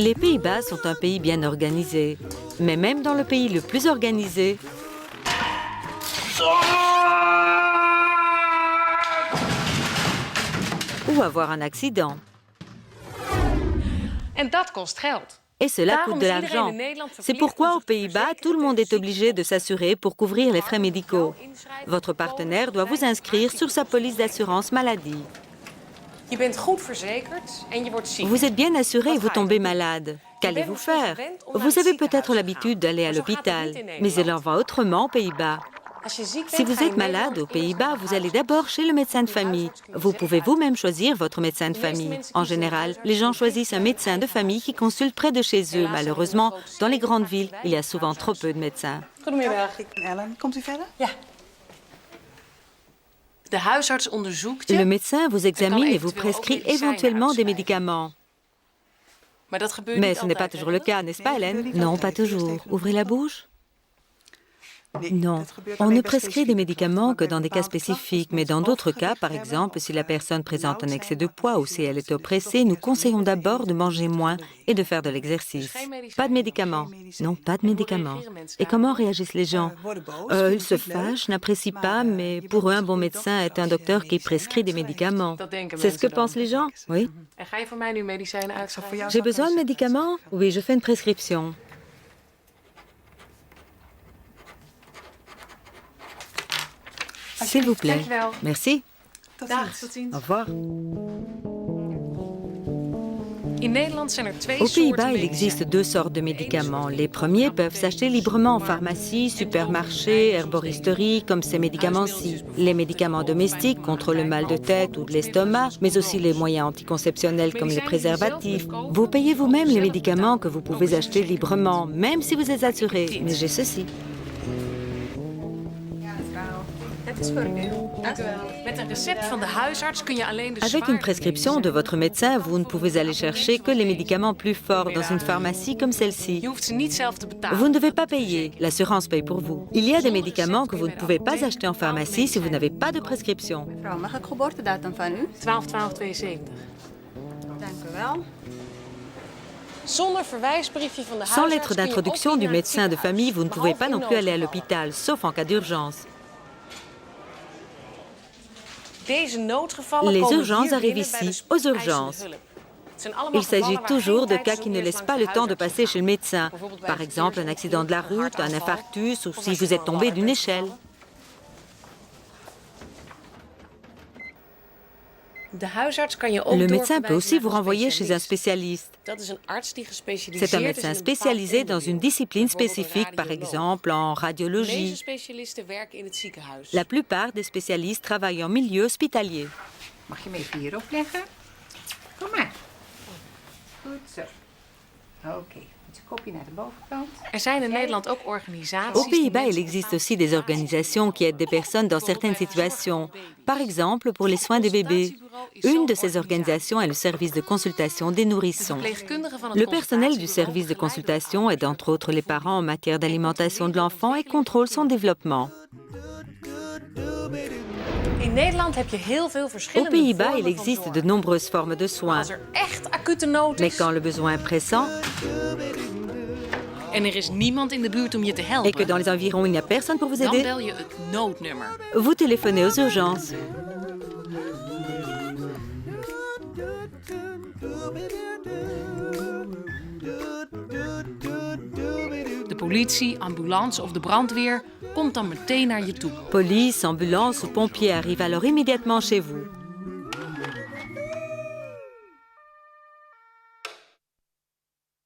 Les Pays-Bas sont un pays bien organisé, mais même dans le pays le plus organisé, ou avoir un accident. Et cela coûte de l'argent. C'est pourquoi aux Pays-Bas, tout le monde est obligé de s'assurer pour couvrir les frais médicaux. Votre partenaire doit vous inscrire sur sa police d'assurance maladie. Vous êtes bien assuré et vous tombez malade. Qu'allez-vous faire? Vous avez peut-être l'habitude d'aller à l'hôpital, mais il en va autrement aux Pays-Bas. Si vous êtes malade aux Pays-Bas, vous allez d'abord chez le médecin de famille. Vous pouvez vous-même choisir votre médecin de famille. En général, les gens choisissent un médecin de famille qui consulte près de chez eux. Malheureusement, dans les grandes villes, il y a souvent trop peu de médecins. Ellen, komt u verder? Ja. Le médecin vous examine et vous prescrit éventuellement des médicaments. Mais ce n'est pas toujours le cas, n'est-ce pas, Hélène? Non, pas toujours. Ouvrez la bouche. Non, on ne prescrit des médicaments que dans des cas spécifiques, mais dans d'autres cas, par exemple, si la personne présente un excès de poids ou si elle est oppressée, nous conseillons d'abord de manger moins et de faire de l'exercice. Pas de médicaments. Non, pas de médicaments. Et comment réagissent les gens? Ils se fâchent, n'apprécient pas, mais pour eux, un bon médecin est un docteur qui prescrit des médicaments. C'est ce que pensent les gens? Oui. J'ai besoin de médicaments? Oui, je fais une prescription. S'il vous plaît. Merci. Au revoir. Aux Pays-Bas, il existe deux sortes de médicaments. Les premiers peuvent s'acheter librement en pharmacie, supermarché, herboristerie, comme ces médicaments-ci. Les médicaments domestiques contre le mal de tête ou de l'estomac, mais aussi les moyens anticonceptionnels comme les préservatifs. Vous payez vous-même les médicaments que vous pouvez acheter librement, même si vous êtes assuré. Mais j'ai ceci. Avec une prescription de votre médecin, vous ne pouvez aller chercher que les médicaments plus forts dans une pharmacie comme celle-ci. Vous ne devez pas payer, l'assurance paye pour vous. Il y a des médicaments que vous ne pouvez pas acheter en pharmacie si vous n'avez pas de prescription. Mag ik geboortedatum van u? 12-12-72. Dank u wel. Sans lettre d'introduction du médecin de famille, vous ne pouvez pas non plus aller à l'hôpital, sauf en cas d'urgence. Les urgences arrivent ici, aux urgences. Il s'agit toujours de cas qui ne laissent pas le temps de passer chez le médecin. Par exemple, un accident de la route, un infarctus ou si vous êtes tombé d'une échelle. Le médecin peut aussi vous renvoyer chez un spécialiste. C'est un médecin spécialisé dans une discipline spécifique, par exemple en radiologie. La plupart des spécialistes travaillent en milieu hospitalier. Mag je hem even hierop leggen? Kom maar. Goed zo. Oké. Met je kopje naar de bovenkant. Aux Pays-Bas, il existe aussi des organisations qui aident des personnes dans certaines situations. Par exemple, pour les soins des bébés. Une de ces organisations est le service de consultation des nourrissons. Le personnel du service de consultation aide entre autres les parents en matière d'alimentation de l'enfant et contrôle son développement. Aux Pays-Bas, il existe de nombreuses formes de soins. Mais quand le besoin est pressant et que dans les environs il n'y a personne pour vous aider, vous téléphonez aux urgences. De politie, ambulance of de brandweer komt dan meteen naar je toe. Police, ambulance ou pompiers arrivent alors immédiatement chez vous.